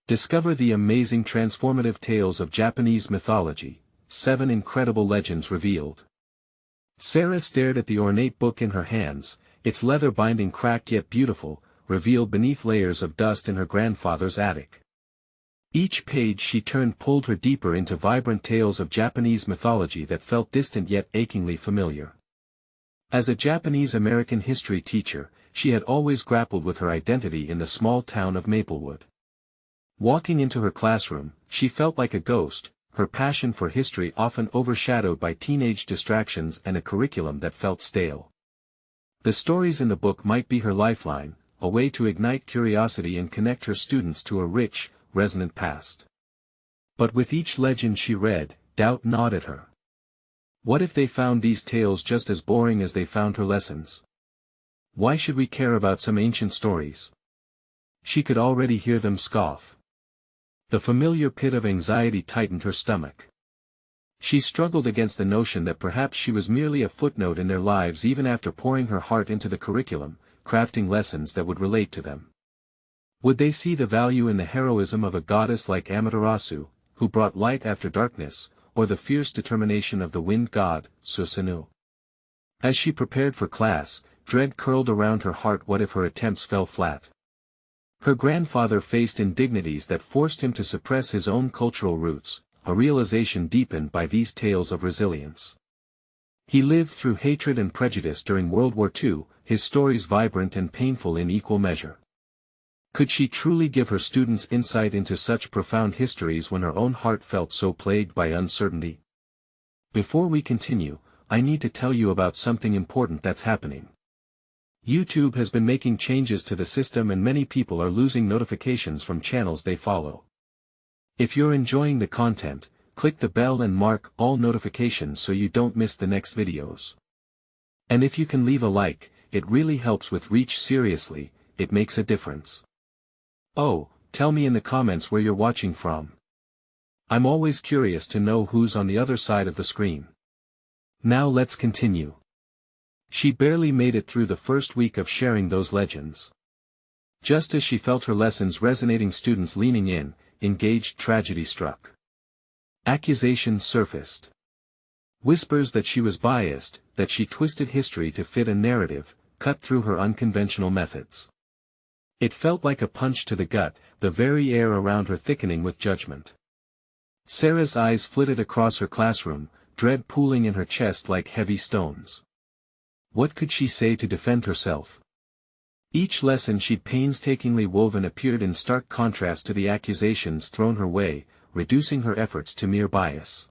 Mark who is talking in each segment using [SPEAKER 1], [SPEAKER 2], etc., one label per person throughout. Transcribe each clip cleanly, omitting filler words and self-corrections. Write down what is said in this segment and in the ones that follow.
[SPEAKER 1] Discover the amazing transformative tales of Japanese mythology, 7 incredible legends revealed. Sarah stared at the ornate book in her hands, its leather binding cracked yet beautiful, revealed beneath layers of dust in her grandfather's attic. Each page she turned pulled her deeper into vibrant tales of Japanese mythology that felt distant yet achingly familiar. As a Japanese American history teacher, she had always grappled with her identity in the small town of Maplewood. Walking into her classroom, she felt like a ghost, her passion for history often overshadowed by teenage distractions and a curriculum that felt stale. The stories in the book might be her lifeline, a way to ignite curiosity and connect her students to a rich, resonant past. But with each legend she read, doubt gnawed at her. What if they found these tales just as boring as they found her lessons? Why should we care about some ancient stories? She could already hear them scoff. The familiar pit of anxiety tightened her stomach. She struggled against the notion that perhaps she was merely a footnote in their lives even after pouring her heart into the curriculum, crafting lessons that would relate to them. Would they see the value in the heroism of a goddess like Amaterasu, who brought light after darkness, or the fierce determination of the wind god, Susanoo? As she prepared for class, dread curled around her heart. What if her attempts fell flat? Her grandfather faced indignities that forced him to suppress his own cultural roots, a realization deepened by these tales of resilience. He lived through hatred and prejudice during World War II, his stories vibrant and painful in equal measure. Could she truly give her students insight into such profound histories when her own heart felt so plagued by uncertainty? Before we continue, I need to tell you about something important that's happening. YouTube has been making changes to the system and many people are losing notifications from channels they follow. If you're enjoying the content, click the bell and mark all notifications so you don't miss the next videos. And if you can leave a like, it really helps with reach. Seriously, it makes a difference. Oh, tell me in the comments where you're watching from. I'm always curious to know who's on the other side of the screen. Now let's continue. She barely made it through the first week of sharing those legends. Just as she felt her lessons resonating, students leaning in, engaged, tragedy struck. Accusations surfaced. Whispers that she was biased, that she twisted history to fit a narrative, cut through her unconventional methods. It felt like a punch to the gut, the very air around her thickening with judgment. Sarah's eyes flitted across her classroom, dread pooling in her chest like heavy stones. What could she say to defend herself? Each lesson she'd painstakingly woven appeared in stark contrast to the accusations thrown her way, reducing her efforts to mere bias.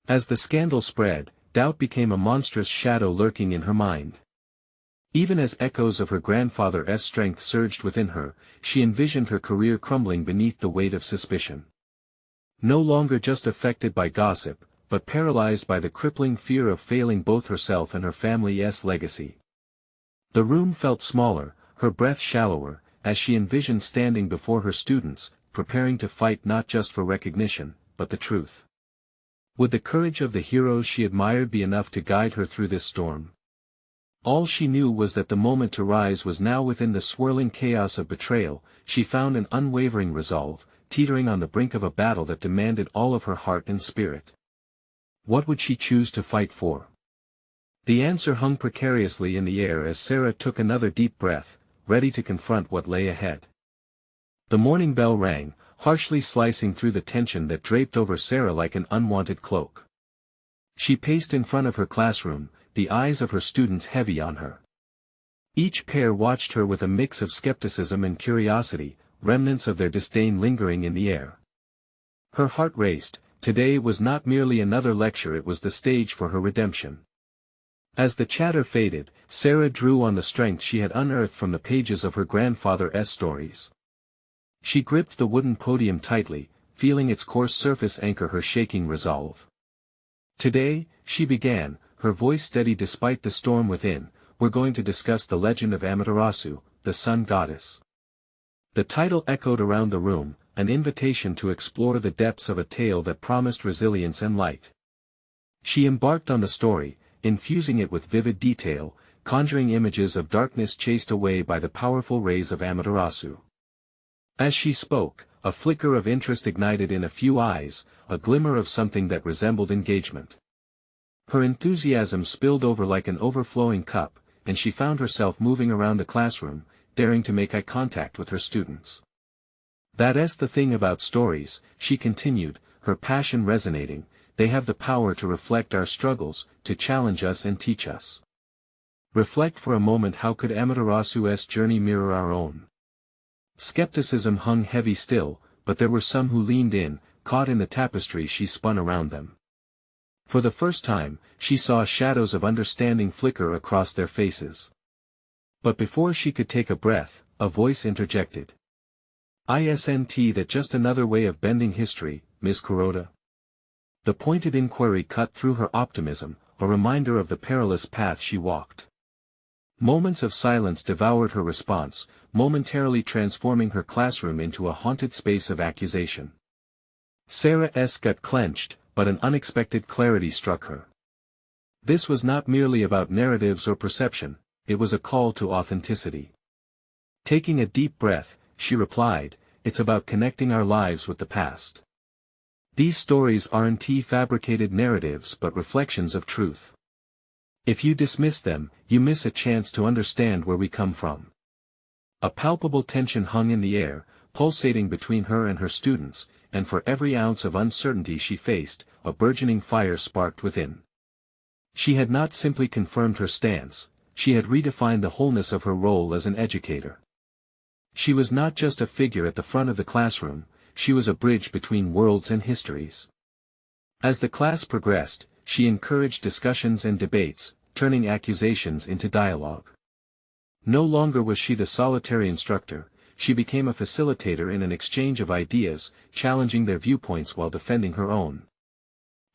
[SPEAKER 1] As the scandal spread, doubt became a monstrous shadow lurking in her mind. Even as echoes of her grandfather's strength surged within her, she envisioned her career crumbling beneath the weight of suspicion. No longer just affected by gossip, but paralyzed by the crippling fear of failing both herself and her family's legacy. The room felt smaller, her breath shallower, as she envisioned standing before her students, preparing to fight not just for recognition, but the truth. Would the courage of the heroes she admired be enough to guide her through this storm? All she knew was that the moment to rise was now. Within the swirling chaos of betrayal, she found an unwavering resolve, teetering on the brink of a battle that demanded all of her heart and spirit. What would she choose to fight for? The answer hung precariously in the air as Sarah took another deep breath, ready to confront what lay ahead. The morning bell rang, harshly slicing through the tension that draped over Sarah like an unwanted cloak. She paced in front of her classroom, the eyes of her students heavy on her. Each pair watched her with a mix of skepticism and curiosity, remnants of their disdain lingering in the air. Her heart raced. Today was not merely another lecture, it was the stage for her redemption. As the chatter faded, Sarah drew on the strength she had unearthed from the pages of her grandfather's stories. She gripped the wooden podium tightly, feeling its coarse surface anchor her shaking resolve. Today, she began, her voice steady despite the storm within, we're going to discuss the legend of Amaterasu, the sun goddess. The title echoed around the room, an invitation to explore the depths of a tale that promised resilience and light. She embarked on the story, infusing it with vivid detail, conjuring images of darkness chased away by the powerful rays of Amaterasu. As she spoke, a flicker of interest ignited in a few eyes, a glimmer of something that resembled engagement. Her enthusiasm spilled over like an overflowing cup, and she found herself moving around the classroom, daring to make eye contact with her students. "That's the thing about stories," she continued, her passion resonating, "they have the power to reflect our struggles, to challenge us and teach us. Reflect for a moment, how could Amaterasu's journey mirror our own?" Skepticism hung heavy still, but there were some who leaned in, caught in the tapestry she spun around them. For the first time, she saw shadows of understanding flicker across their faces. But before she could take a breath, a voice interjected. "Isn't that just another way of bending history, Miss Kuroda?" The pointed inquiry cut through her optimism, a reminder of the perilous path she walked. Moments of silence devoured her response, momentarily transforming her classroom into a haunted space of accusation. Sarah's gut clenched, but an unexpected clarity struck her. This was not merely about narratives or perception, it was a call to authenticity. Taking a deep breath, she replied, "It's about connecting our lives with the past. These stories aren't fabricated narratives but reflections of truth. If you dismiss them, you miss a chance to understand where we come from." A palpable tension hung in the air, pulsating between her and her students, and for every ounce of uncertainty she faced, a burgeoning fire sparked within. She had not simply confirmed her stance, she had redefined the wholeness of her role as an educator. She was not just a figure at the front of the classroom, she was a bridge between worlds and histories. As the class progressed, she encouraged discussions and debates, turning accusations into dialogue. No longer was she the solitary instructor, she became a facilitator in an exchange of ideas, challenging their viewpoints while defending her own.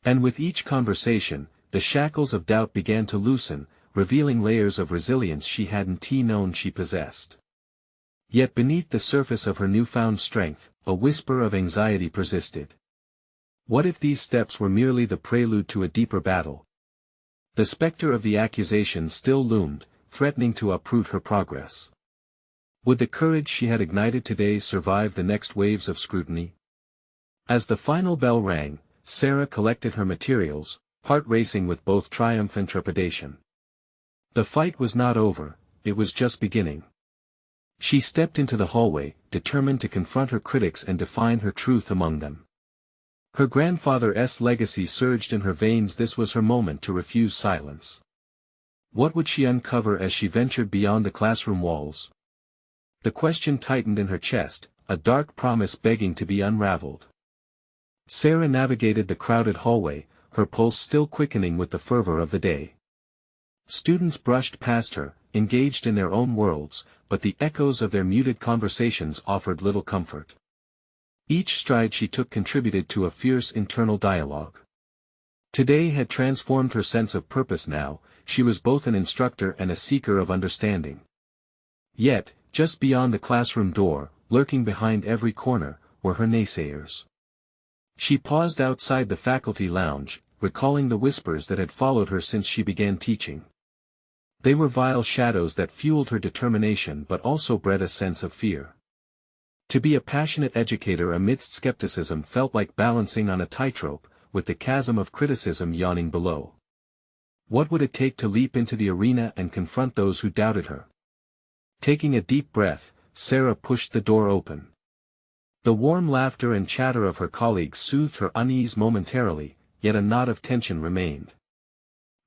[SPEAKER 1] And with each conversation, the shackles of doubt began to loosen, revealing layers of resilience she hadn't known she possessed. Yet beneath the surface of her newfound strength, a whisper of anxiety persisted. What if these steps were merely the prelude to a deeper battle? The specter of the accusation still loomed, threatening to uproot her progress. Would the courage she had ignited today survive the next waves of scrutiny? As the final bell rang, Sarah collected her materials, heart racing with both triumph and trepidation. The fight was not over, it was just beginning. She stepped into the hallway, determined to confront her critics and define her truth among them. Her grandfather's legacy surged in her veins. This was her moment to refuse silence. What would she uncover as she ventured beyond the classroom walls? The question tightened in her chest, a dark promise begging to be unraveled. Sarah navigated the crowded hallway, her pulse still quickening with the fervor of the day. Students brushed past her, engaged in their own worlds, but the echoes of their muted conversations offered little comfort. Each stride she took contributed to a fierce internal dialogue. Today had transformed her sense of purpose. Now, she was both an instructor and a seeker of understanding. Yet, just beyond the classroom door, lurking behind every corner, were her naysayers. She paused outside the faculty lounge, recalling the whispers that had followed her since she began teaching. They were vile shadows that fueled her determination but also bred a sense of fear. To be a passionate educator amidst skepticism felt like balancing on a tightrope, with the chasm of criticism yawning below. What would it take to leap into the arena and confront those who doubted her? Taking a deep breath, Sarah pushed the door open. The warm laughter and chatter of her colleagues soothed her unease momentarily, yet a knot of tension remained.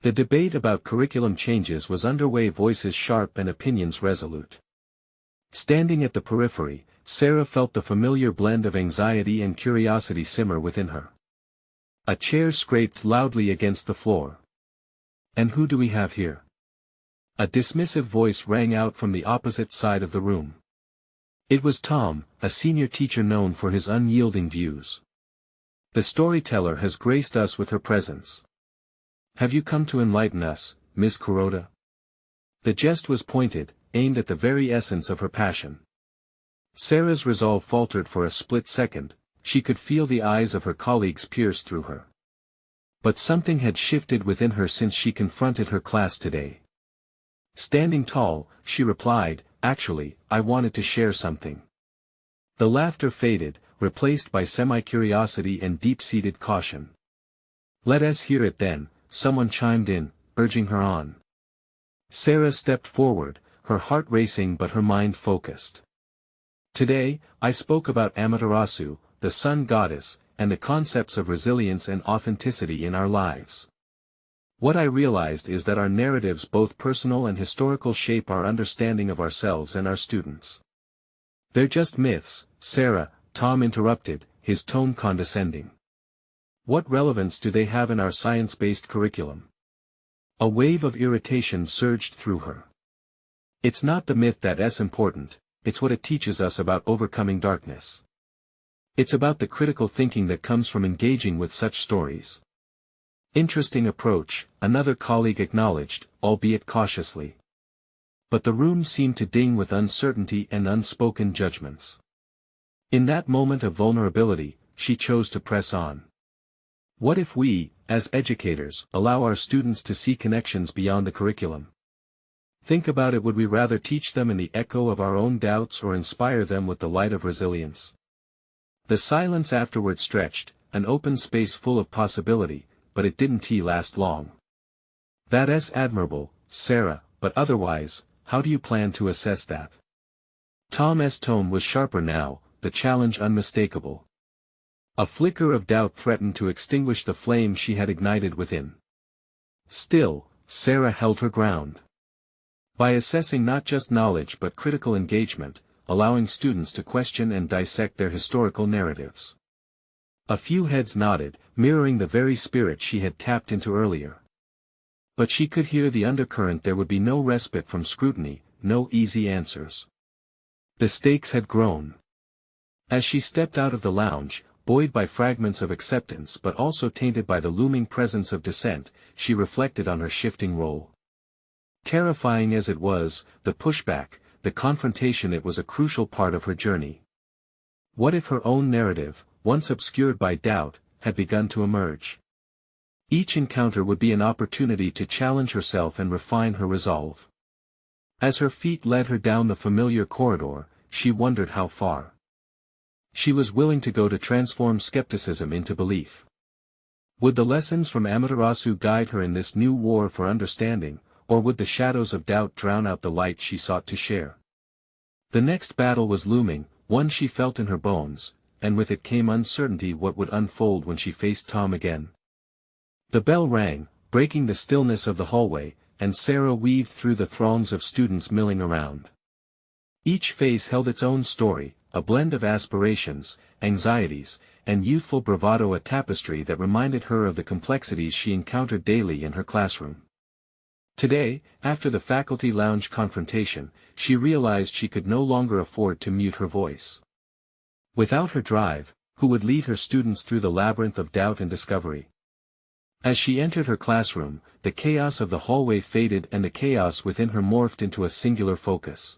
[SPEAKER 1] The debate about curriculum changes was underway, voices sharp and opinions resolute. Standing at the periphery, Sarah felt the familiar blend of anxiety and curiosity simmer within her. A chair scraped loudly against the floor. "And who do we have here?" A dismissive voice rang out from the opposite side of the room. It was Tom, a senior teacher known for his unyielding views. "The storyteller has graced us with her presence. Have you come to enlighten us, Miss Kuroda?" The jest was pointed, aimed at the very essence of her passion. Sarah's resolve faltered for a split second, she could feel the eyes of her colleagues pierce through her. But something had shifted within her since she confronted her class today. Standing tall, she replied, "Actually, I wanted to share something." The laughter faded, replaced by semi-curiosity and deep-seated caution. "Let us hear it then," someone chimed in, urging her on. Sarah stepped forward, her heart racing but her mind focused. "Today, I spoke about Amaterasu, the sun goddess, and the concepts of resilience and authenticity in our lives. What I realized is that our narratives, both personal and historical, shape our understanding of ourselves and our students." "They're just myths, Sarah," Tom interrupted, his tone condescending. "What relevance do they have in our science-based curriculum?" A wave of irritation surged through her. "It's not the myth that's important, it's what it teaches us about overcoming darkness. It's about the critical thinking that comes from engaging with such stories." "Interesting approach," another colleague acknowledged, albeit cautiously. But the room seemed to ding with uncertainty and unspoken judgments. In that moment of vulnerability, she chose to press on. "What if we, as educators, allow our students to see connections beyond the curriculum? Think about it, would we rather teach them in the echo of our own doubts or inspire them with the light of resilience?" The silence afterward stretched, an open space full of possibility, but it didn't last long. "That's admirable, Sarah, but otherwise, how do you plan to assess that?" Tom's tone was sharper now, the challenge unmistakable. A flicker of doubt threatened to extinguish the flame she had ignited within. Still, Sarah held her ground. By assessing not just knowledge but critical engagement, allowing students to question and dissect their historical narratives. A few heads nodded, mirroring the very spirit she had tapped into earlier. But she could hear the undercurrent: there would be no respite from scrutiny, no easy answers. The stakes had grown. As she stepped out of the lounge, buoyed by fragments of acceptance but also tainted by the looming presence of dissent, she reflected on her shifting role. Terrifying as it was, the pushback, the confrontation, it was a crucial part of her journey. What if her own narrative, once obscured by doubt, had begun to emerge? Each encounter would be an opportunity to challenge herself and refine her resolve. As her feet led her down the familiar corridor, she wondered how far she was willing to go to transform skepticism into belief. Would the lessons from Amaterasu guide her in this new war for understanding, or would the shadows of doubt drown out the light she sought to share? The next battle was looming, one she felt in her bones, and with it came uncertainty what would unfold when she faced Tom again. The bell rang, breaking the stillness of the hallway, and Sarah weaved through the throngs of students milling around. Each face held its own story, a blend of aspirations, anxieties, and youthful bravado, a tapestry that reminded her of the complexities she encountered daily in her classroom. Today, after the faculty lounge confrontation, she realized she could no longer afford to mute her voice. Without her drive, who would lead her students through the labyrinth of doubt and discovery? As she entered her classroom, the chaos of the hallway faded and the chaos within her morphed into a singular focus.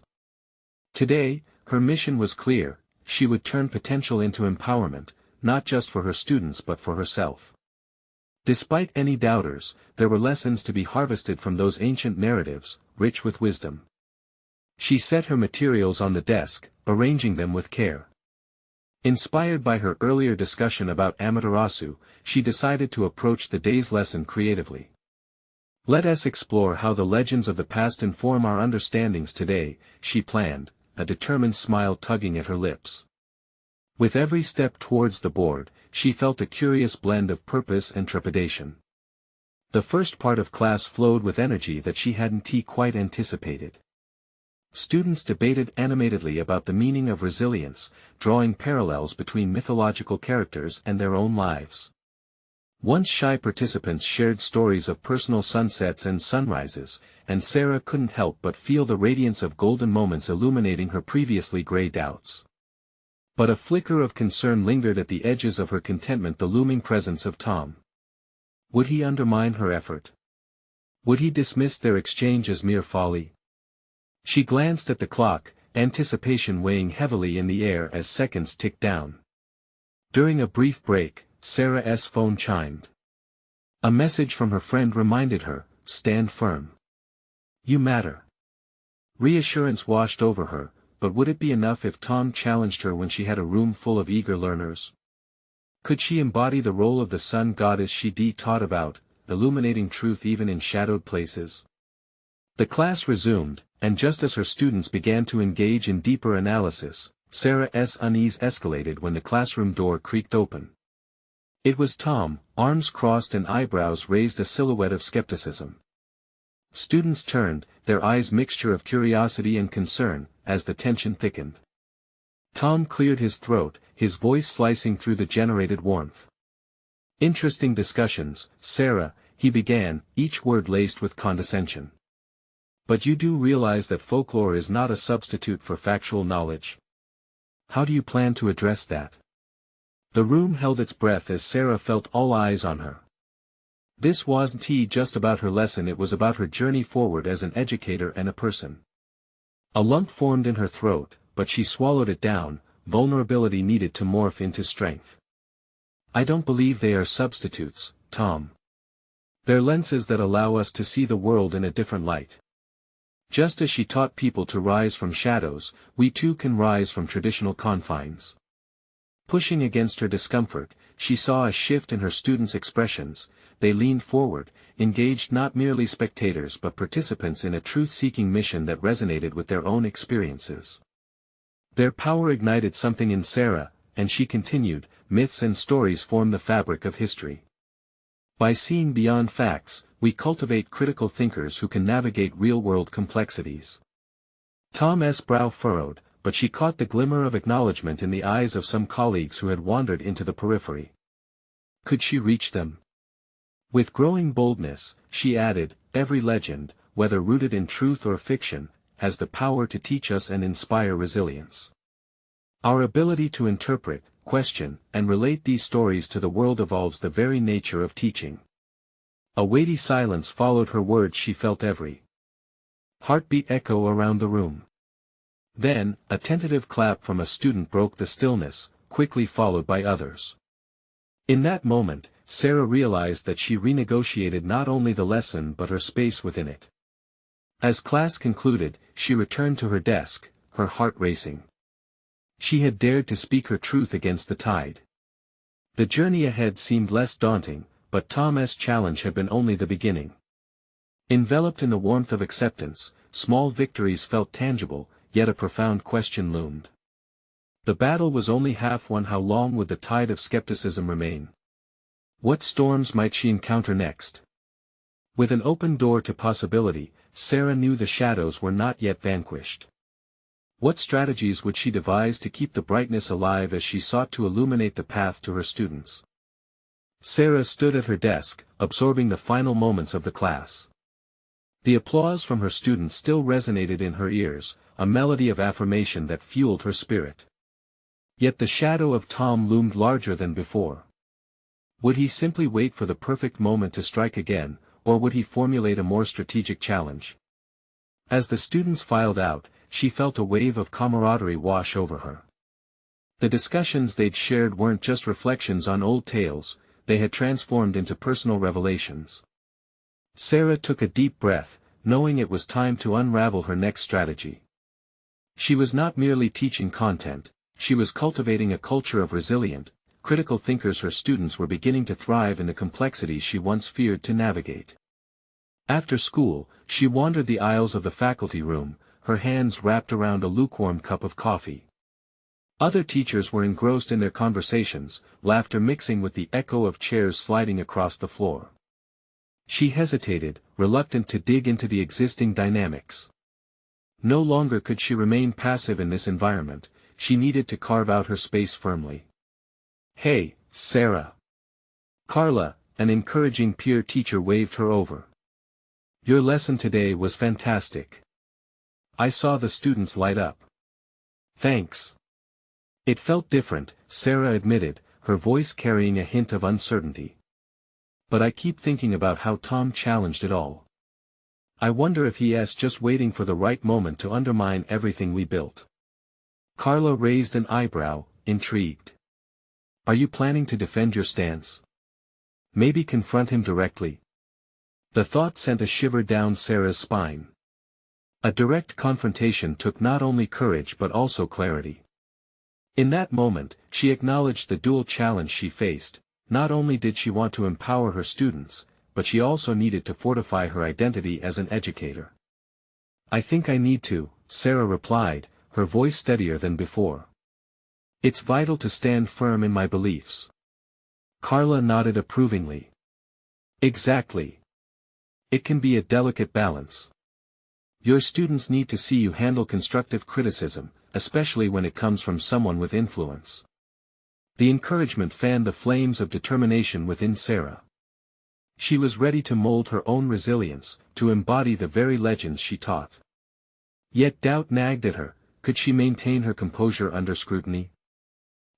[SPEAKER 1] Today, her mission was clear: she would turn potential into empowerment, not just for her students but for herself. Despite any doubters, there were lessons to be harvested from those ancient narratives, rich with wisdom. She set her materials on the desk, arranging them with care. Inspired by her earlier discussion about Amaterasu, she decided to approach the day's lesson creatively. "Let us explore how the legends of the past inform our understandings today," she planned, a determined smile tugging at her lips. With every step towards the board, she felt a curious blend of purpose and trepidation. The first part of class flowed with energy that she hadn't quite anticipated. Students debated animatedly about the meaning of resilience, drawing parallels between mythological characters and their own lives. Once shy participants shared stories of personal sunsets and sunrises, and Sarah couldn't help but feel the radiance of golden moments illuminating her previously gray doubts. But a flicker of concern lingered at the edges of her contentment: the looming presence of Tom. Would he undermine her effort? Would he dismiss their exchange as mere folly? She glanced at the clock, anticipation weighing heavily in the air as seconds ticked down. During a brief break, Sarah's phone chimed. A message from her friend reminded her, "Stand firm. You matter." Reassurance washed over her, but would it be enough if Tom challenged her when she had a room full of eager learners? Could she embody the role of the sun goddess she taught about, illuminating truth even in shadowed places? The class resumed, and just as her students began to engage in deeper analysis, Sarah's unease escalated when the classroom door creaked open. It was Tom, arms crossed and eyebrows raised, a silhouette of skepticism. Students turned, their eyes mixture of curiosity and concern, as the tension thickened. Tom cleared his throat, his voice slicing through the generated warmth. "Interesting discussions, Sarah," he began, each word laced with condescension. "But you do realize that folklore is not a substitute for factual knowledge? How do you plan to address that?" The room held its breath as Sarah felt all eyes on her. This wasn't just about her lesson, it was about her journey forward as an educator and a person. A lump formed in her throat, but she swallowed it down. Vulnerability needed to morph into strength. "I don't believe they are substitutes, Tom. They're lenses that allow us to see the world in a different light. Just as she taught people to rise from shadows, we too can rise from traditional confines." Pushing against her discomfort, she saw a shift in her students' expressions. They leaned forward, engaged, not merely spectators but participants in a truth-seeking mission that resonated with their own experiences. Their power ignited something in Sarah, and she continued, "Myths and stories form the fabric of history. By seeing beyond facts, we cultivate critical thinkers who can navigate real-world complexities." Tom's brow furrowed, but she caught the glimmer of acknowledgement in the eyes of some colleagues who had wandered into the periphery. Could she reach them? With growing boldness, she added, "Every legend, whether rooted in truth or fiction, has the power to teach us and inspire resilience. Our ability to interpret, question, and relate these stories to the world evolves the very nature of teaching." A weighty silence followed her words. She felt every heartbeat echo around the room. Then, a tentative clap from a student broke the stillness, quickly followed by others. In that moment, Sarah realized that she renegotiated not only the lesson but her space within it. As class concluded, she returned to her desk, her heart racing. She had dared to speak her truth against the tide. The journey ahead seemed less daunting, but Tom's challenge had been only the beginning. Enveloped in the warmth of acceptance, small victories felt tangible, yet a profound question loomed. The battle was only half won. How long would the tide of skepticism remain? What storms might she encounter next? With an open door to possibility, Sarah knew the shadows were not yet vanquished. What strategies would she devise to keep the brightness alive as she sought to illuminate the path to her students? Sarah stood at her desk, absorbing the final moments of the class. The applause from her students still resonated in her ears, a melody of affirmation that fueled her spirit. Yet the shadow of Tom loomed larger than before. Would he simply wait for the perfect moment to strike again, or would he formulate a more strategic challenge? As the students filed out, she felt a wave of camaraderie wash over her. The discussions they'd shared weren't just reflections on old tales, they had transformed into personal revelations. Sarah took a deep breath, knowing it was time to unravel her next strategy. She was not merely teaching content, she was cultivating a culture of resilient, critical thinkers. Her students were beginning to thrive in the complexities she once feared to navigate. After school, she wandered the aisles of the faculty room, her hands wrapped around a lukewarm cup of coffee. Other teachers were engrossed in their conversations, laughter mixing with the echo of chairs sliding across the floor. She hesitated, reluctant to dig into the existing dynamics. No longer could she remain passive in this environment, she needed to carve out her space firmly. "Hey, Sarah." Carla, an encouraging peer teacher, waved her over. "Your lesson today was fantastic. I saw the students light up." "Thanks." It felt different, Sarah admitted, her voice carrying a hint of uncertainty. "But I keep thinking about how Tom challenged it all. I wonder if he's just waiting for the right moment to undermine everything we built." Carla raised an eyebrow, intrigued. "Are you planning to defend your stance? Maybe confront him directly?" The thought sent a shiver down Sarah's spine. A direct confrontation took not only courage but also clarity. In that moment, she acknowledged the dual challenge she faced. Not only did she want to empower her students, but she also needed to fortify her identity as an educator. "I think I need to," Sarah replied, her voice steadier than before. "It's vital to stand firm in my beliefs." Carla nodded approvingly. "Exactly. It can be a delicate balance. Your students need to see you handle constructive criticism, especially when it comes from someone with influence." The encouragement fanned the flames of determination within Sarah. She was ready to mold her own resilience, to embody the very legends she taught. Yet doubt nagged at her. Could she maintain her composure under scrutiny?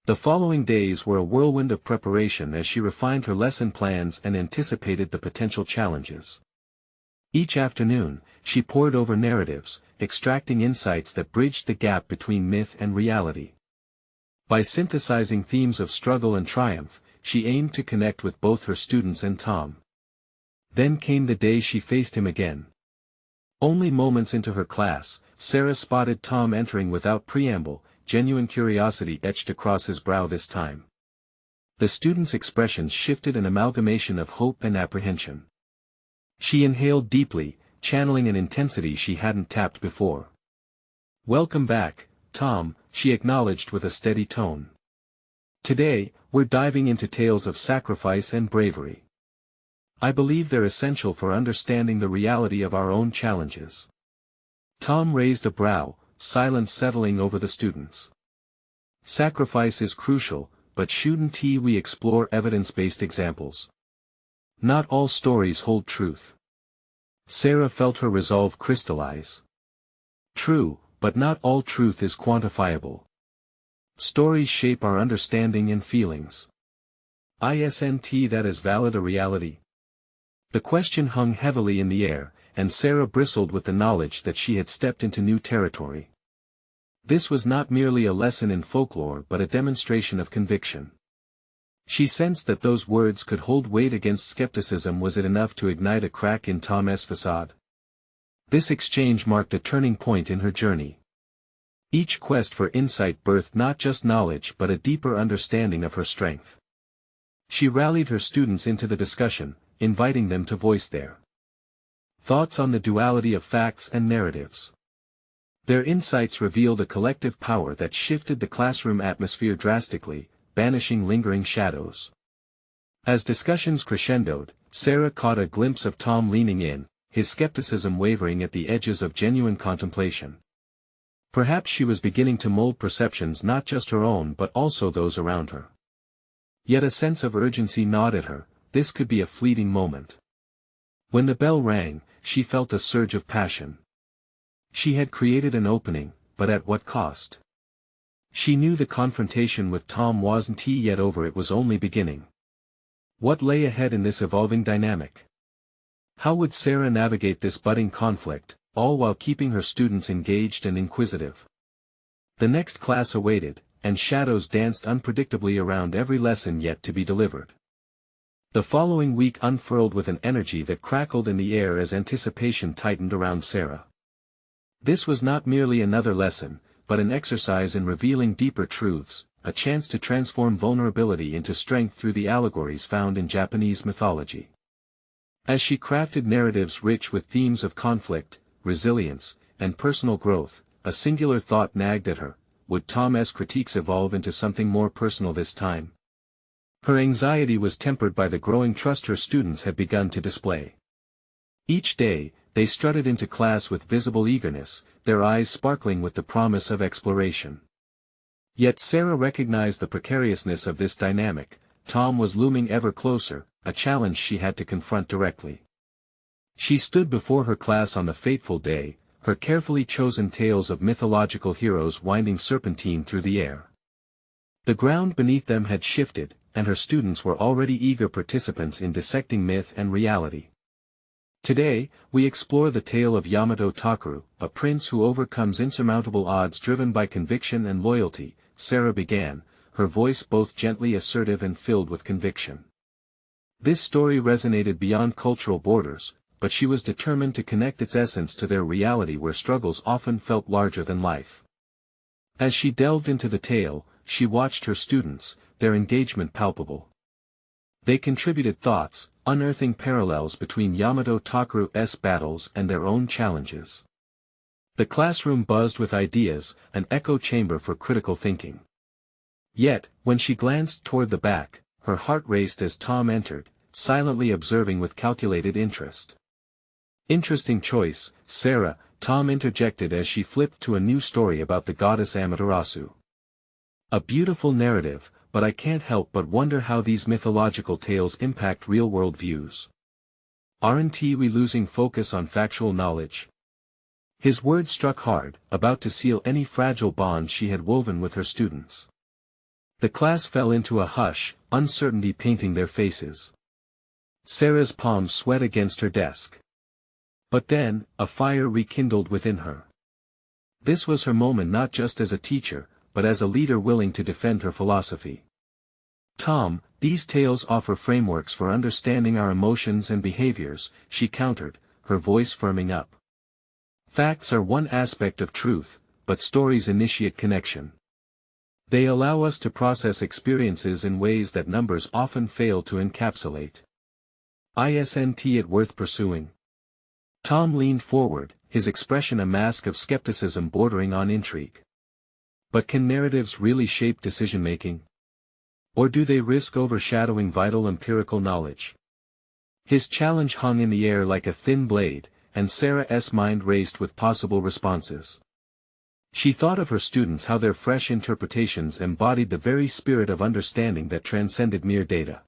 [SPEAKER 1] The following days were a whirlwind of preparation as she refined her lesson plans and anticipated the potential challenges. Each afternoon, she pored over narratives, extracting insights that bridged the gap between myth and reality. By synthesizing themes of struggle and triumph, she aimed to connect with both her students and Tom. Then came the day she faced him again. Only moments into her class, Sarah spotted Tom entering without preamble, genuine curiosity etched across his brow this time. The student's expressions shifted, an amalgamation of hope and apprehension. She inhaled deeply, channeling an intensity she hadn't tapped before. "Welcome back, Tom," she acknowledged with a steady tone. "Today, we're diving into tales of sacrifice and bravery. I believe they're essential for understanding the reality of our own challenges." Tom raised a brow, silence settling over the students. "Sacrifice is crucial, but shouldn't we explore evidence-based examples? Not all stories hold truth." Sarah felt her resolve crystallize. "True, but not all truth is quantifiable. Stories shape our understanding and feelings. Isn't that as valid a reality?" The question hung heavily in the air, and Sarah bristled with the knowledge that she had stepped into new territory. This was not merely a lesson in folklore but a demonstration of conviction. She sensed that those words could hold weight against skepticism. Was it enough to ignite a crack in Tom's facade? This exchange marked a turning point in her journey. Each quest for insight birthed not just knowledge but a deeper understanding of her strength. She rallied her students into the discussion, inviting them to voice their thoughts on the duality of facts and narratives. Their insights revealed a collective power that shifted the classroom atmosphere drastically, banishing lingering shadows. As discussions crescendoed, Sarah caught a glimpse of Tom leaning in, his skepticism wavering at the edges of genuine contemplation. Perhaps she was beginning to mold perceptions not just her own but also those around her. Yet a sense of urgency gnawed at her. This could be a fleeting moment. When the bell rang, she felt a surge of passion. She had created an opening, but at what cost? She knew the confrontation with Tom wasn't yet over, it was only beginning. What lay ahead in this evolving dynamic? How would Sarah navigate this budding conflict, all while keeping her students engaged and inquisitive? The next class awaited, and shadows danced unpredictably around every lesson yet to be delivered. The following week unfurled with an energy that crackled in the air as anticipation tightened around Sarah. This was not merely another lesson, but an exercise in revealing deeper truths, a chance to transform vulnerability into strength through the allegories found in Japanese mythology. As she crafted narratives rich with themes of conflict, resilience, and personal growth, a singular thought nagged at her: would Tom's critiques evolve into something more personal this time? Her anxiety was tempered by the growing trust her students had begun to display. Each day, they strutted into class with visible eagerness, their eyes sparkling with the promise of exploration. Yet Sarah recognized the precariousness of this dynamic. Tom was looming ever closer, a challenge she had to confront directly. She stood before her class on the fateful day, her carefully chosen tales of mythological heroes winding serpentine through the air. The ground beneath them had shifted, and her students were already eager participants in dissecting myth and reality. Today, we explore the tale of Yamato Takeru, a prince who overcomes insurmountable odds driven by conviction and loyalty. Sarah began, her voice both gently assertive and filled with conviction. This story resonated beyond cultural borders, but she was determined to connect its essence to their reality where struggles often felt larger than life. As she delved into the tale, she watched her students, their engagement palpable. They contributed thoughts, unearthing parallels between Yamato Takeru's battles and their own challenges. The classroom buzzed with ideas, an echo chamber for critical thinking. Yet, when she glanced toward the back, her heart raced as Tom entered, silently observing with calculated interest. "Interesting choice, Sarah," Tom interjected as she flipped to a new story about the goddess Amaterasu. "A beautiful narrative, but I can't help but wonder how these mythological tales impact real-world views. Aren't we losing focus on factual knowledge?" His words struck hard, about to seal any fragile bond she had woven with her students. The class fell into a hush, uncertainty painting their faces. Sarah's palms sweat against her desk. But then, a fire rekindled within her. This was her moment not just as a teacher, but as a leader willing to defend her philosophy. "Tom, these tales offer frameworks for understanding our emotions and behaviors," she countered, her voice firming up. "Facts are one aspect of truth, but stories initiate connection. They allow us to process experiences in ways that numbers often fail to encapsulate. Isn't it worth pursuing?" Tom leaned forward, his expression a mask of skepticism bordering on intrigue. "But can narratives really shape decision-making? Or do they risk overshadowing vital empirical knowledge?" His challenge hung in the air like a thin blade, and Sarah's mind raced with possible responses. She thought of her students, how their fresh interpretations embodied the very spirit of understanding that transcended mere data.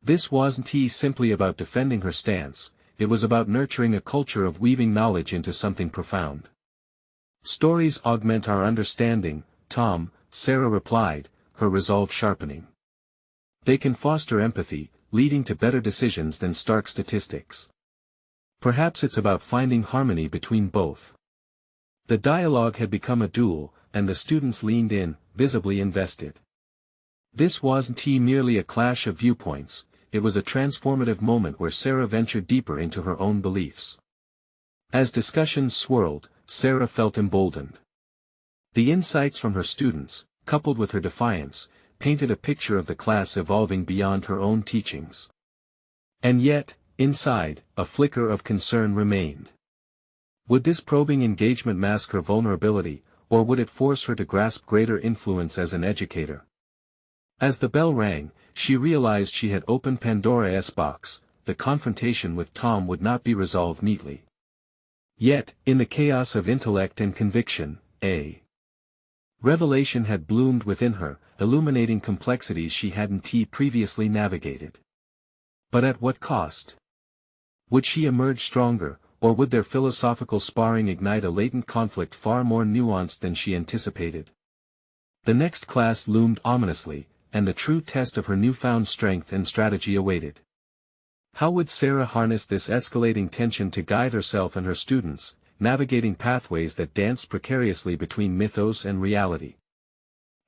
[SPEAKER 1] This wasn't simply about defending her stance, it was about nurturing a culture of weaving knowledge into something profound. "Stories augment our understanding, Tom," Sarah replied, her resolve sharpening. "They can foster empathy, leading to better decisions than stark statistics. Perhaps it's about finding harmony between both." The dialogue had become a duel, and the students leaned in, visibly invested. This wasn't merely a clash of viewpoints, it was a transformative moment where Sarah ventured deeper into her own beliefs. As discussions swirled, Sarah felt emboldened. The insights from her students, coupled with her defiance, painted a picture of the class evolving beyond her own teachings. And yet, inside, a flicker of concern remained. Would this probing engagement mask her vulnerability, or would it force her to grasp greater influence as an educator? As the bell rang, she realized she had opened Pandora's box. The confrontation with Tom would not be resolved neatly. Yet, in the chaos of intellect and conviction, a revelation had bloomed within her, illuminating complexities she hadn't previously navigated. But at what cost? Would she emerge stronger, or would their philosophical sparring ignite a latent conflict far more nuanced than she anticipated? The next class loomed ominously, and the true test of her newfound strength and strategy awaited. How would Sarah harness this escalating tension to guide herself and her students, navigating pathways that danced precariously between mythos and reality?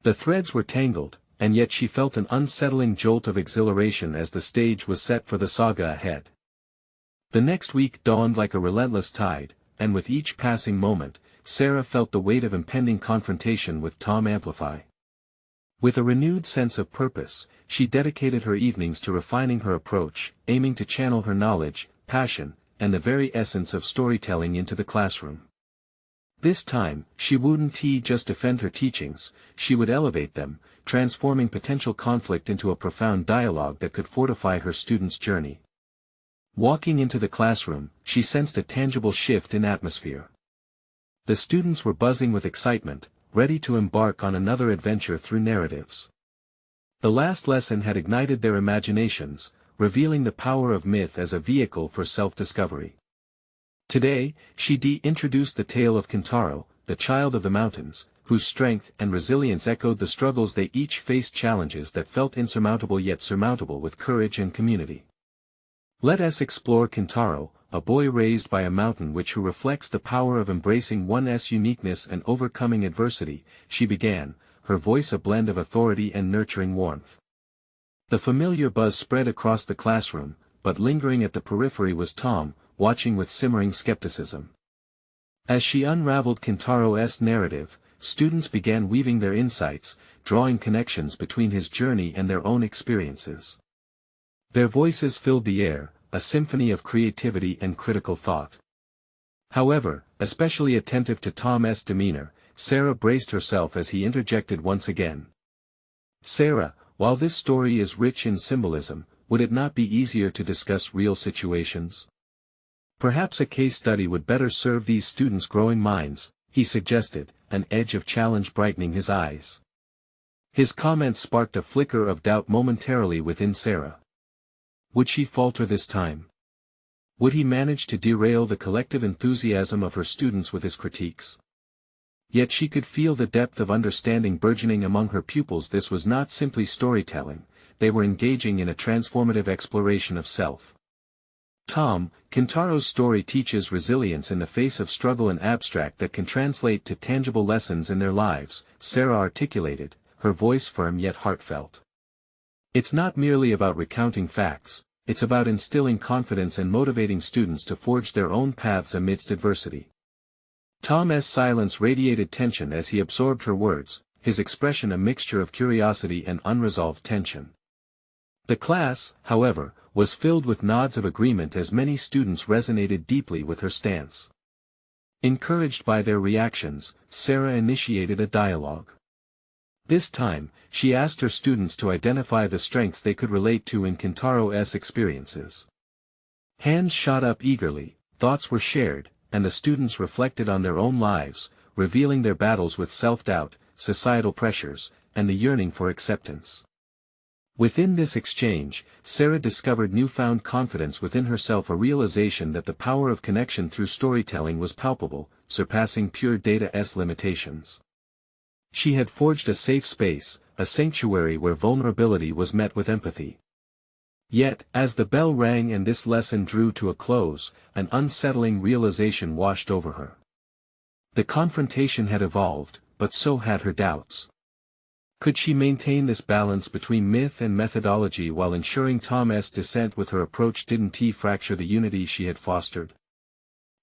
[SPEAKER 1] The threads were tangled, and yet she felt an unsettling jolt of exhilaration as the stage was set for the saga ahead. The next week dawned like a relentless tide, and with each passing moment, Sarah felt the weight of impending confrontation with Tom amplify. With a renewed sense of purpose, she dedicated her evenings to refining her approach, aiming to channel her knowledge, passion, and the very essence of storytelling into the classroom. This time, she wouldn't just defend her teachings, she would elevate them, transforming potential conflict into a profound dialogue that could fortify her students' journey. Walking into the classroom, she sensed a tangible shift in atmosphere. The students were buzzing with excitement, ready to embark on another adventure through narratives. The last lesson had ignited their imaginations, revealing the power of myth as a vehicle for self-discovery. Today, she introduced the tale of Kintaro, the child of the mountains, whose strength and resilience echoed the struggles they each faced, challenges that felt insurmountable yet surmountable with courage and community. Let us explore Kintaro, a boy raised by a mountain who reflects the power of embracing one's uniqueness and overcoming adversity, she began, her voice a blend of authority and nurturing warmth. The familiar buzz spread across the classroom, but lingering at the periphery was Tom, watching with simmering skepticism. As she unraveled Kintaro's narrative, students began weaving their insights, drawing connections between his journey and their own experiences. Their voices filled the air, a symphony of creativity and critical thought. However, especially attentive to Tom's demeanor, Sarah braced herself as he interjected once again. "Sarah, while this story is rich in symbolism, would it not be easier to discuss real situations? Perhaps a case study would better serve these students' growing minds," he suggested, an edge of challenge brightening his eyes. His comment sparked a flicker of doubt momentarily within Sarah. Would she falter this time? Would he manage to derail the collective enthusiasm of her students with his critiques? Yet she could feel the depth of understanding burgeoning among her pupils. This was not simply storytelling, they were engaging in a transformative exploration of self. Kintaro's story teaches resilience in the face of struggle and abstract that can translate to tangible lessons in their lives, Sarah articulated, her voice firm yet heartfelt. It's not merely about recounting facts, it's about instilling confidence and motivating students to forge their own paths amidst adversity. Tom's silence radiated tension as he absorbed her words, his expression a mixture of curiosity and unresolved tension. The class, however, was filled with nods of agreement as many students resonated deeply with her stance. Encouraged by their reactions, Sarah initiated a dialogue. This time, she asked her students to identify the strengths they could relate to in Kintaro's experiences. Hands shot up eagerly, thoughts were shared, and the students reflected on their own lives, revealing their battles with self-doubt, societal pressures, and the yearning for acceptance. Within this exchange, Sarah discovered newfound confidence within herself, a realization that the power of connection through storytelling was palpable, surpassing pure data's limitations. She had forged a safe space, a sanctuary where vulnerability was met with empathy. Yet, as the bell rang and this lesson drew to a close, an unsettling realization washed over her. The confrontation had evolved, but so had her doubts. Could she maintain this balance between myth and methodology while ensuring Tom's dissent with her approach didn't fracture the unity she had fostered?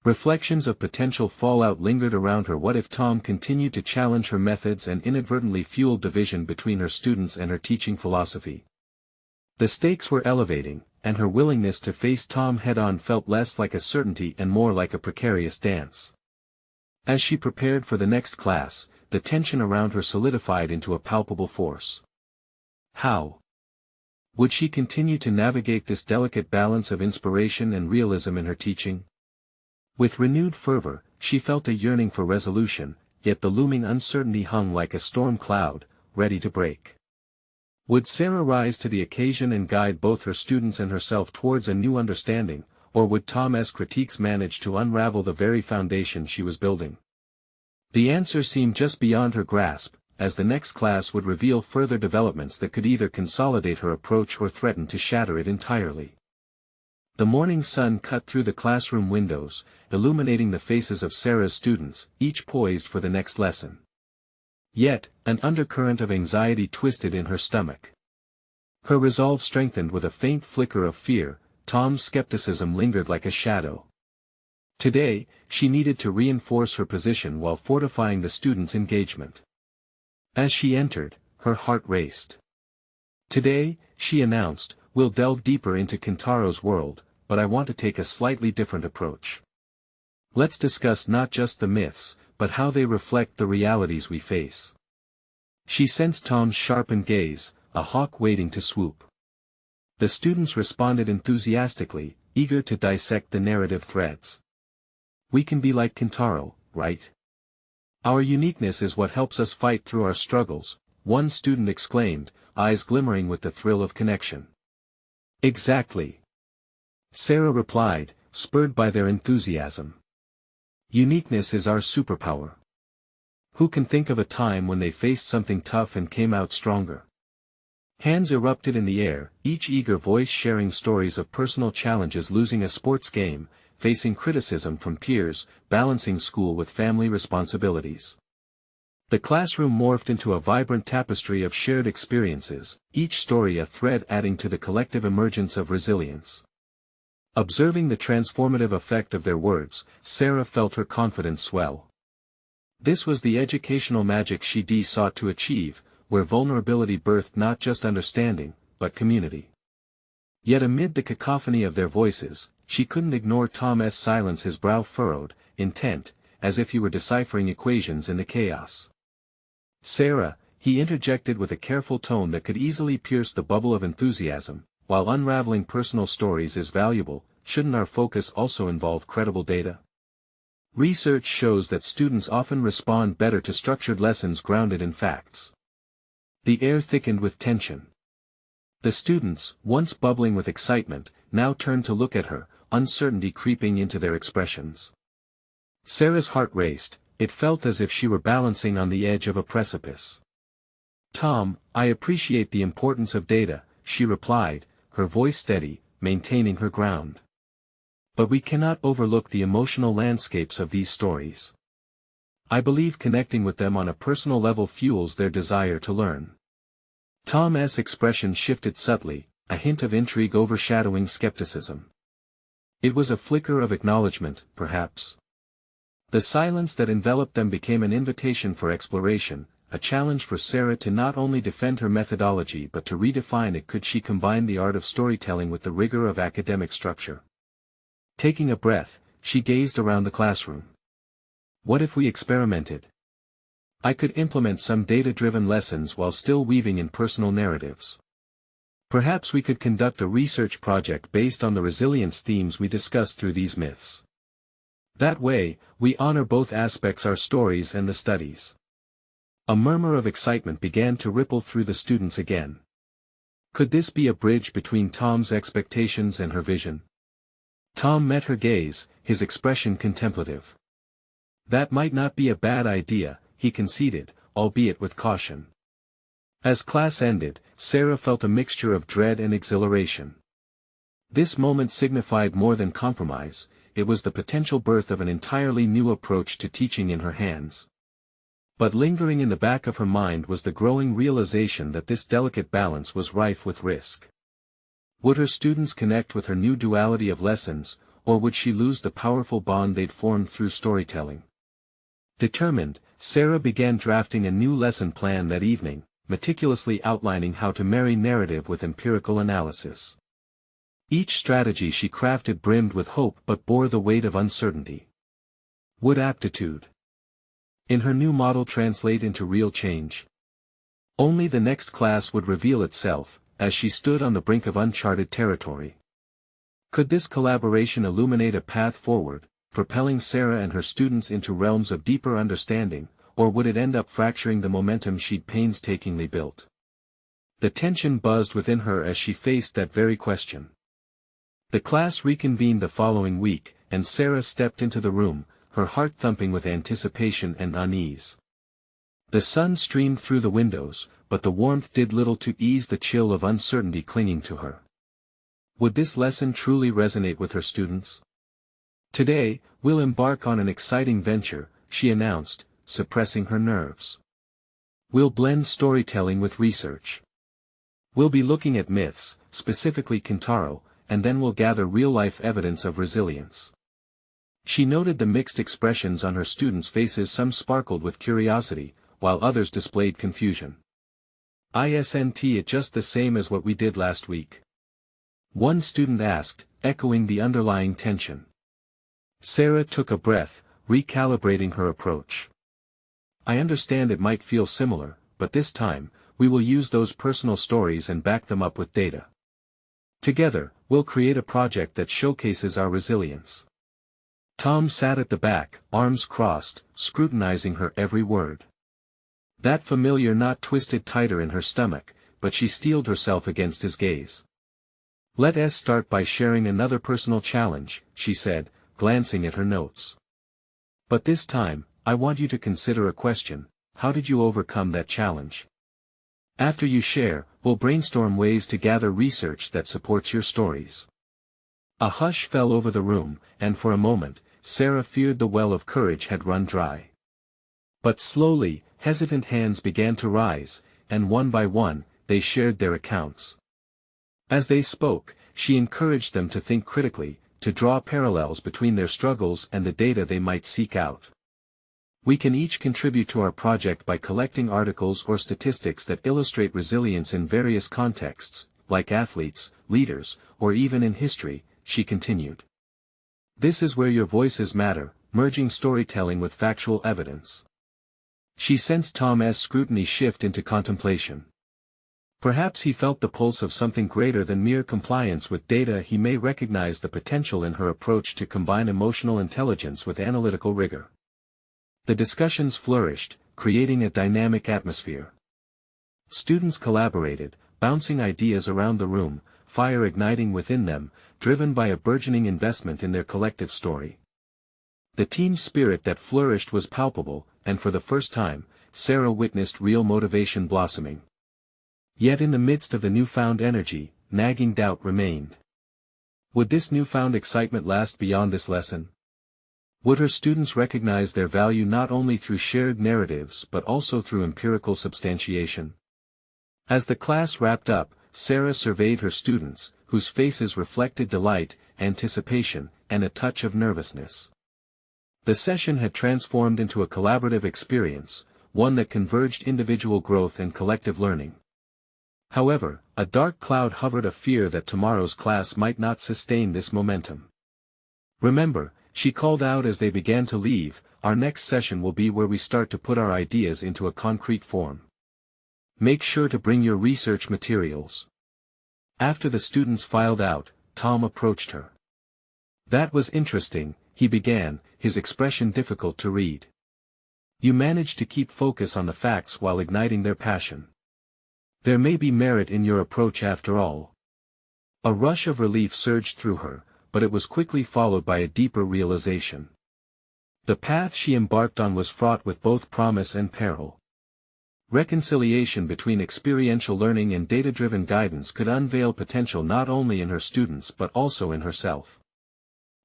[SPEAKER 1] Reflections of potential fallout lingered around her. What if Tom continued to challenge her methods and inadvertently fueled division between her students and her teaching philosophy? The stakes were elevating, and her willingness to face Tom head-on felt less like a certainty and more like a precarious dance. As she prepared for the next class, the tension around her solidified into a palpable force. How would she continue to navigate this delicate balance of inspiration and realism in her teaching? With renewed fervor, she felt a yearning for resolution, yet the looming uncertainty hung like a storm cloud, ready to break. Would Sarah rise to the occasion and guide both her students and herself towards a new understanding, or would Tom's critiques manage to unravel the very foundation she was building? The answer seemed just beyond her grasp, as the next class would reveal further developments that could either consolidate her approach or threaten to shatter it entirely. The morning sun cut through the classroom windows, illuminating the faces of Sarah's students, each poised for the next lesson. Yet, an undercurrent of anxiety twisted in her stomach. Her resolve strengthened with a faint flicker of fear. Tom's skepticism lingered like a shadow. Today, she needed to reinforce her position while fortifying the students' engagement. As she entered, her heart raced. "Today," she announced, "we'll delve deeper into Kintaro's world, but I want to take a slightly different approach. Let's discuss not just the myths, but how they reflect the realities we face." She sensed Tom's sharpened gaze, a hawk waiting to swoop. The students responded enthusiastically, eager to dissect the narrative threads. "We can be like Kintaro, right? Our uniqueness is what helps us fight through our struggles," one student exclaimed, eyes glimmering with the thrill of connection. "Exactly," Sarah replied, spurred by their enthusiasm. "Uniqueness is our superpower. Who can think of a time when they faced something tough and came out stronger?" Hands erupted in the air, each eager voice sharing stories of personal challenges: losing a sports game, facing criticism from peers, balancing school with family responsibilities. The classroom morphed into a vibrant tapestry of shared experiences, each story a thread adding to the collective emergence of resilience. Observing the transformative effect of their words, Sarah felt her confidence swell. This was the educational magic she sought to achieve, where vulnerability birthed not just understanding, but community. Yet amid the cacophony of their voices, she couldn't ignore Tom's silence, his brow furrowed, intent, as if he were deciphering equations in the chaos. "Sarah," he interjected with a careful tone that could easily pierce the bubble of enthusiasm, "while unraveling personal stories is valuable, shouldn't our focus also involve credible data? Research shows that students often respond better to structured lessons grounded in facts." The air thickened with tension. The students, once bubbling with excitement, now turned to look at her, uncertainty creeping into their expressions. Sarah's heart raced, it felt as if she were balancing on the edge of a precipice. "Tom, I appreciate the importance of data," she replied, her voice steady, maintaining her ground. "But we cannot overlook the emotional landscapes of these stories. I believe connecting with them on a personal level fuels their desire to learn." Tom's expression shifted subtly, a hint of intrigue overshadowing skepticism. It was a flicker of acknowledgement, perhaps. The silence that enveloped them became an invitation for exploration, a challenge for Sarah to not only defend her methodology but to redefine it. Could she combine the art of storytelling with the rigor of academic structure? Taking a breath, she gazed around the classroom. "What if we experimented? I could implement some data-driven lessons while still weaving in personal narratives. Perhaps we could conduct a research project based on the resilience themes we discussed through these myths. That way, we honor both aspects, our stories and the studies." A murmur of excitement began to ripple through the students again. Could this be a bridge between Tom's expectations and her vision? Tom met her gaze, his expression contemplative. "That might not be a bad idea," he conceded, albeit with caution. As class ended, Sarah felt a mixture of dread and exhilaration. This moment signified more than compromise, it was the potential birth of an entirely new approach to teaching in her hands. But lingering in the back of her mind was the growing realization that this delicate balance was rife with risk. Would her students connect with her new duality of lessons, or would she lose the powerful bond they'd formed through storytelling? Determined, Sarah began drafting a new lesson plan that evening, meticulously outlining how to marry narrative with empirical analysis. Each strategy she crafted brimmed with hope but bore the weight of uncertainty. Would aptitude in her new model translate into real change? Only the next class would reveal itself, as she stood on the brink of uncharted territory. Could this collaboration illuminate a path forward, propelling Sarah and her students into realms of deeper understanding, or would it end up fracturing the momentum she'd painstakingly built? The tension buzzed within her as she faced that very question. The class reconvened the following week, and Sarah stepped into the room, her heart thumping with anticipation and unease. The sun streamed through the windows, but the warmth did little to ease the chill of uncertainty clinging to her. Would this lesson truly resonate with her students? "Today, we'll embark on an exciting venture," she announced, suppressing her nerves. "We'll blend storytelling with research. We'll be looking at myths, specifically Kintaro, and then we'll gather real-life evidence of resilience." She noted the mixed expressions on her students' faces. Some sparkled with curiosity, while others displayed confusion. "Isn't it just the same as what we did last week?" one student asked, echoing the underlying tension. Sarah took a breath, recalibrating her approach. "I understand it might feel similar, but this time, we will use those personal stories and back them up with data. Together, we'll create a project that showcases our resilience." Tom sat at the back, arms crossed, scrutinizing her every word. That familiar knot twisted tighter in her stomach, but she steeled herself against his gaze. "Let's start by sharing another personal challenge," she said, glancing at her notes. "But this time, I want you to consider a question: how did you overcome that challenge? After you share, we'll brainstorm ways to gather research that supports your stories." A hush fell over the room, and for a moment, Sarah feared the well of courage had run dry. But slowly, hesitant hands began to rise, and one by one, they shared their accounts. As they spoke, she encouraged them to think critically, to draw parallels between their struggles and the data they might seek out. We can each contribute to our project by collecting articles or statistics that illustrate resilience in various contexts, like athletes, leaders, or even in history, she continued. This is where your voices matter, merging storytelling with factual evidence. She sensed Tom's scrutiny shift into contemplation. Perhaps he felt the pulse of something greater than mere compliance with data. He may recognize the potential in her approach to combine emotional intelligence with analytical rigor. The discussions flourished, creating a dynamic atmosphere. Students collaborated, bouncing ideas around the room, fire igniting within them, driven by a burgeoning investment in their collective story. The team spirit that flourished was palpable, and for the first time, Sarah witnessed real motivation blossoming. Yet in the midst of the newfound energy, nagging doubt remained. Would this newfound excitement last beyond this lesson? Would her students recognize their value not only through shared narratives but also through empirical substantiation? As the class wrapped up, Sarah surveyed her students, whose faces reflected delight, anticipation, and a touch of nervousness. The session had transformed into a collaborative experience, one that converged individual growth and collective learning. However, a dark cloud hovered, a fear that tomorrow's class might not sustain this momentum. Remember, she called out as they began to leave, our next session will be where we start to put our ideas into a concrete form. Make sure to bring your research materials. After the students filed out, Tom approached her. That was interesting, he began, his expression difficult to read. You managed to keep focus on the facts while igniting their passion. There may be merit in your approach after all. A rush of relief surged through her, but it was quickly followed by a deeper realization. The path she embarked on was fraught with both promise and peril. Reconciliation between experiential learning and data-driven guidance could unveil potential not only in her students but also in herself.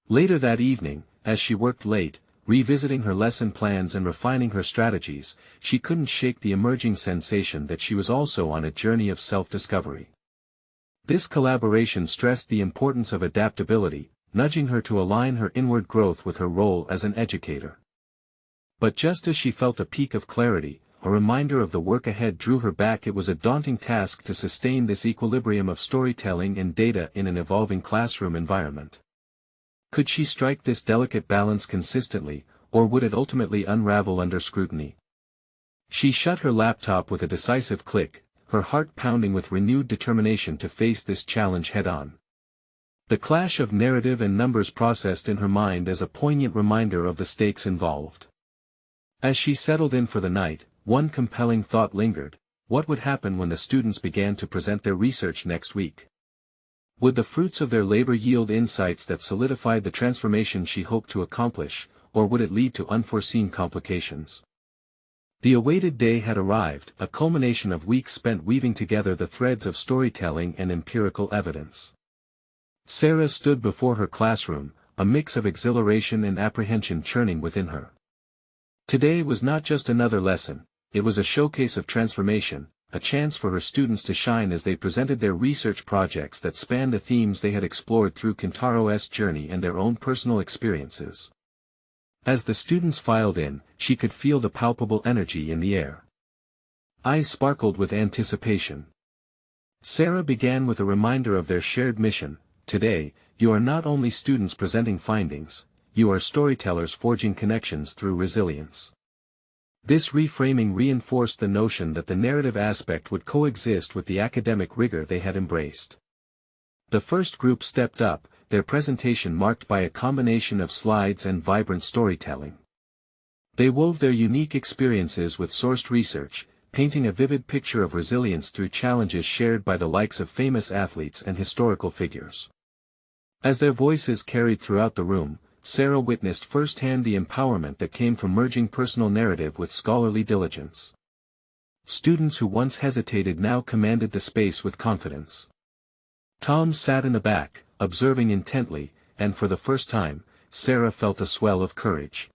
[SPEAKER 1] Later that evening, as she worked late, revisiting her lesson plans and refining her strategies, she couldn't shake the emerging sensation that she was also on a journey of self-discovery. This collaboration stressed the importance of adaptability, nudging her to align her inward growth with her role as an educator. But just as she felt a peak of clarity, a reminder of the work ahead drew her back. It was a daunting task to sustain this equilibrium of storytelling and data in an evolving classroom environment. Could she strike this delicate balance consistently, or would it ultimately unravel under scrutiny? She shut her laptop with a decisive click, her heart pounding with renewed determination to face this challenge head-on. The clash of narrative and numbers processed in her mind as a poignant reminder of the stakes involved. As she settled in for the night, one compelling thought lingered: what would happen when the students began to present their research next week? Would the fruits of their labor yield insights that solidified the transformation she hoped to accomplish, or would it lead to unforeseen complications? The awaited day had arrived, a culmination of weeks spent weaving together the threads of storytelling and empirical evidence. Sarah stood before her classroom, a mix of exhilaration and apprehension churning within her. Today was not just another lesson, it was a showcase of transformation, a chance for her students to shine as they presented their research projects that spanned the themes they had explored through Kintaro's journey and their own personal experiences. As the students filed in, she could feel the palpable energy in the air. Eyes sparkled with anticipation. Sarah began with a reminder of their shared mission: today, you are not only students presenting findings, you are storytellers forging connections through resilience. This reframing reinforced the notion that the narrative aspect would coexist with the academic rigor they had embraced. The first group stepped up, their presentation marked by a combination of slides and vibrant storytelling. They wove their unique experiences with sourced research, painting a vivid picture of resilience through challenges shared by the likes of famous athletes and historical figures. As their voices carried throughout the room, Sarah witnessed firsthand the empowerment that came from merging personal narrative with scholarly diligence. Students who once hesitated now commanded the space with confidence. Tom sat in the back, observing intently, and for the first time, Sarah felt a swell of courage.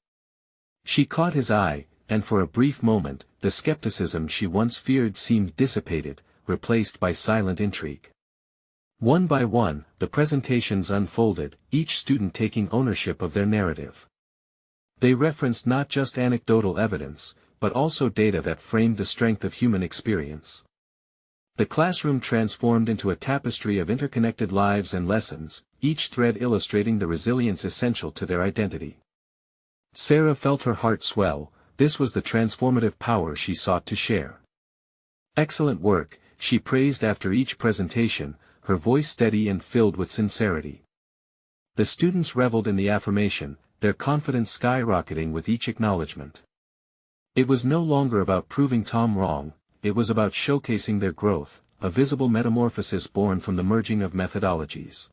[SPEAKER 1] She caught his eye, and for a brief moment, the skepticism she once feared seemed dissipated, replaced by silent intrigue. One by one, the presentations unfolded, each student taking ownership of their narrative. They referenced not just anecdotal evidence, but also data that framed the strength of human experience. The classroom transformed into a tapestry of interconnected lives and lessons, each thread illustrating the resilience essential to their identity. Sarah felt her heart swell. This was the transformative power she sought to share. "Excellent work," she praised after each presentation, her voice steady and filled with sincerity. The students reveled in the affirmation, their confidence skyrocketing with each acknowledgement. It was no longer about proving Tom wrong, it was about showcasing their growth, a visible metamorphosis born from the merging of methodologies.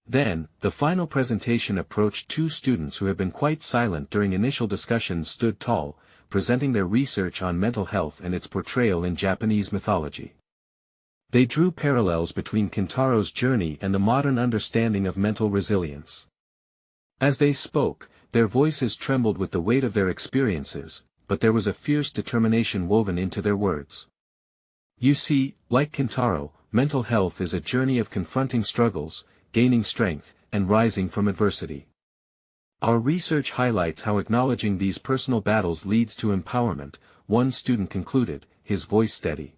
[SPEAKER 1] Then, the final presentation approached. Two students who had been quite silent during initial discussions stood tall, presenting their research on mental health and its portrayal in Japanese mythology. They drew parallels between Kintaro's journey and the modern understanding of mental resilience. As they spoke, their voices trembled with the weight of their experiences, but there was a fierce determination woven into their words. "You see, like Kintaro, mental health is a journey of confronting struggles, gaining strength, and rising from adversity. Our research highlights how acknowledging these personal battles leads to empowerment," one student concluded, his voice steady.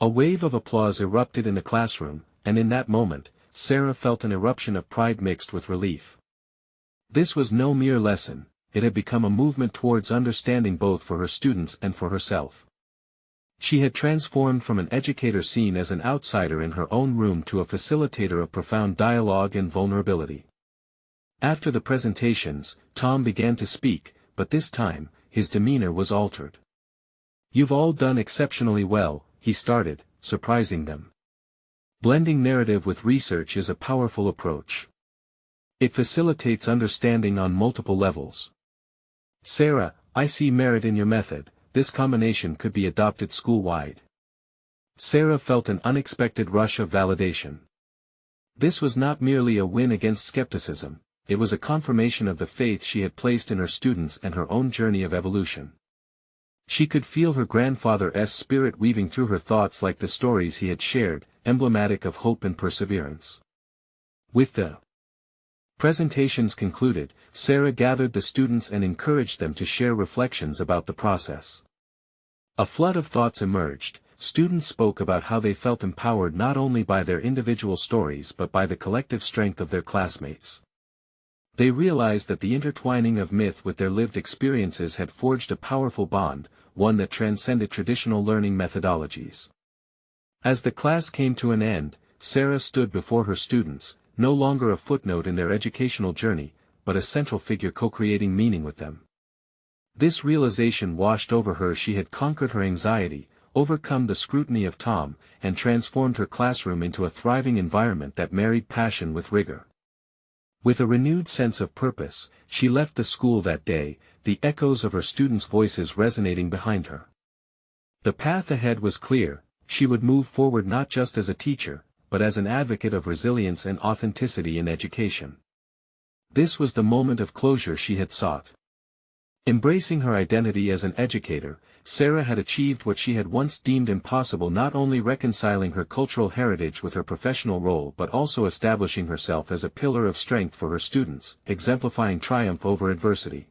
[SPEAKER 1] A wave of applause erupted in the classroom, and in that moment, Sarah felt an eruption of pride mixed with relief. This was no mere lesson. It had become a movement towards understanding both for her students and for herself. She had transformed from an educator seen as an outsider in her own room to a facilitator of profound dialogue and vulnerability. After the presentations, Tom began to speak, but this time, his demeanor was altered. "You've all done exceptionally well," he started, surprising them. "Blending narrative with research is a powerful approach. It facilitates understanding on multiple levels. Sarah, I see merit in your method. This combination could be adopted school-wide." Sarah felt an unexpected rush of validation. This was not merely a win against skepticism, it was a confirmation of the faith she had placed in her students and her own journey of evolution. She could feel her grandfather's spirit weaving through her thoughts like the stories he had shared, emblematic of hope and perseverance. With the presentations concluded, Sarah gathered the students and encouraged them to share reflections about the process. A flood of thoughts emerged. Students spoke about how they felt empowered not only by their individual stories but by the collective strength of their classmates. They realized that the intertwining of myth with their lived experiences had forged a powerful bond, one that transcended traditional learning methodologies. As the class came to an end, Sarah stood before her students, no longer a footnote in their educational journey, but a central figure co-creating meaning with them. This realization washed over her. She had conquered her anxiety, overcome the scrutiny of Tom, and transformed her classroom into a thriving environment that married passion with rigor. With a renewed sense of purpose, she left the school that day, the echoes of her students' voices resonating behind her. The path ahead was clear. She would move forward not just as a teacher, but as an advocate of resilience and authenticity in education. This was the moment of closure she had sought. Embracing her identity as an educator, Sarah had achieved what she had once deemed impossible, not only reconciling her cultural heritage with her professional role but also establishing herself as a pillar of strength for her students, exemplifying triumph over adversity.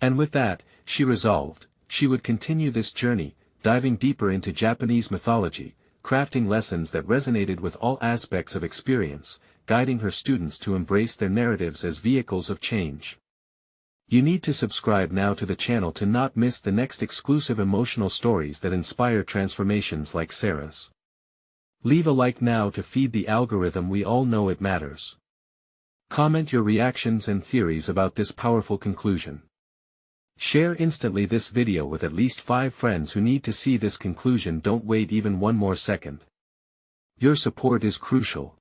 [SPEAKER 1] And with that, she resolved, she would continue this journey, diving deeper into Japanese mythology, crafting lessons that resonated with all aspects of experience, guiding her students to embrace their narratives as vehicles of change. You need to subscribe now to the channel to not miss the next exclusive emotional stories that inspire transformations like Sarah's. Leave a like now to feed the algorithm. We all know it matters. Comment your reactions and theories about this powerful conclusion. Share instantly this video with at least 5 friends who need to see this conclusion. Don't wait even one more second. Your support is crucial.